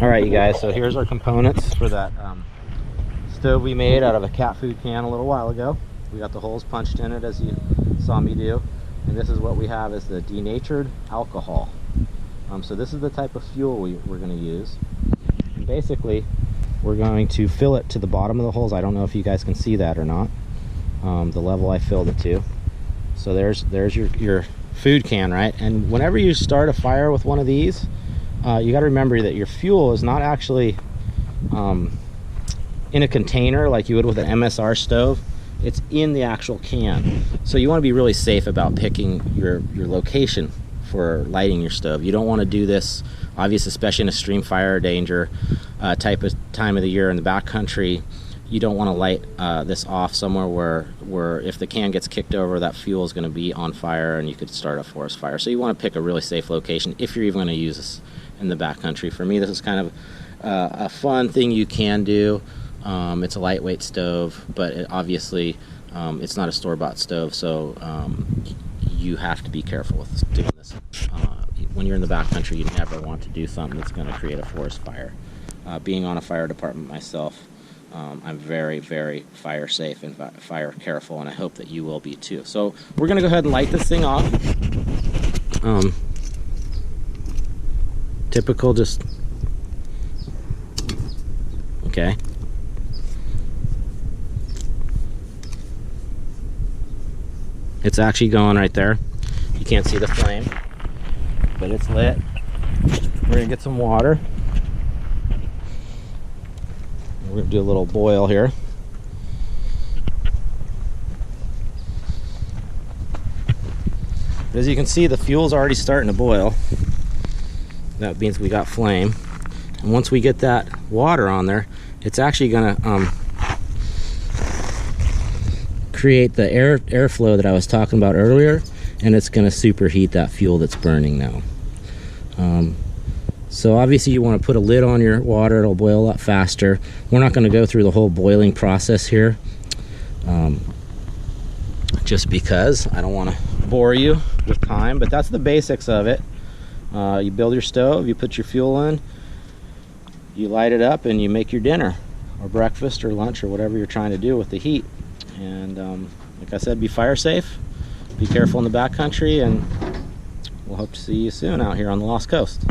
All right, you guys, so here's our components for that stove we made out of a cat food can a little while ago. We got the holes punched in it as you saw me do, and this is what we have is the denatured alcohol. So this is the type of fuel we're going to use, and basically we're going to fill it to the bottom of the holes. I don't know if you guys can see that or not, the level I filled it to. So there's your food can, right? And whenever you start a fire with one of these, you got to remember that your fuel is not actually in a container like you would with an MSR stove. It's in the actual can. So you want to be really safe about picking your location for lighting your stove. You don't want to do this, obviously, especially in a extreme fire danger type of time of the year in the backcountry. You don't want to light this off somewhere where if the can gets kicked over, that fuel is going to be on fire and you could start a forest fire. So you want to pick a really safe location if you're even going to use this in the backcountry. For me, this is kind of a fun thing you can do. It's a lightweight stove, but obviously it's not a store-bought stove, so you have to be careful with doing this. When you're in the backcountry, you never want to do something that's going to create a forest fire. Being on a fire department myself, I'm very, very fire safe and fire careful, and I hope that you will be too. So we're going to go ahead and light this thing off. Typical, just okay. It's actually going right there. You can't see the flame, but it's lit. We're gonna get some water. We're gonna do a little boil here. But as you can see, the fuel's already starting to boil. That means we got flame. And once we get that water on there, it's actually gonna create the airflow that I was talking about earlier, and it's gonna superheat that fuel that's burning now. So obviously you want to put a lid on your water. It'll boil a lot faster. We're not going to go through the whole boiling process here, just because I don't want to bore you with time, but that's the basics of it. You build your stove, you put your fuel in, you light it up, and you make your dinner or breakfast or lunch or whatever you're trying to do with the heat. And like I said, be fire safe, be careful in the backcountry, and we'll hope to see you soon out here on the Lost Coast.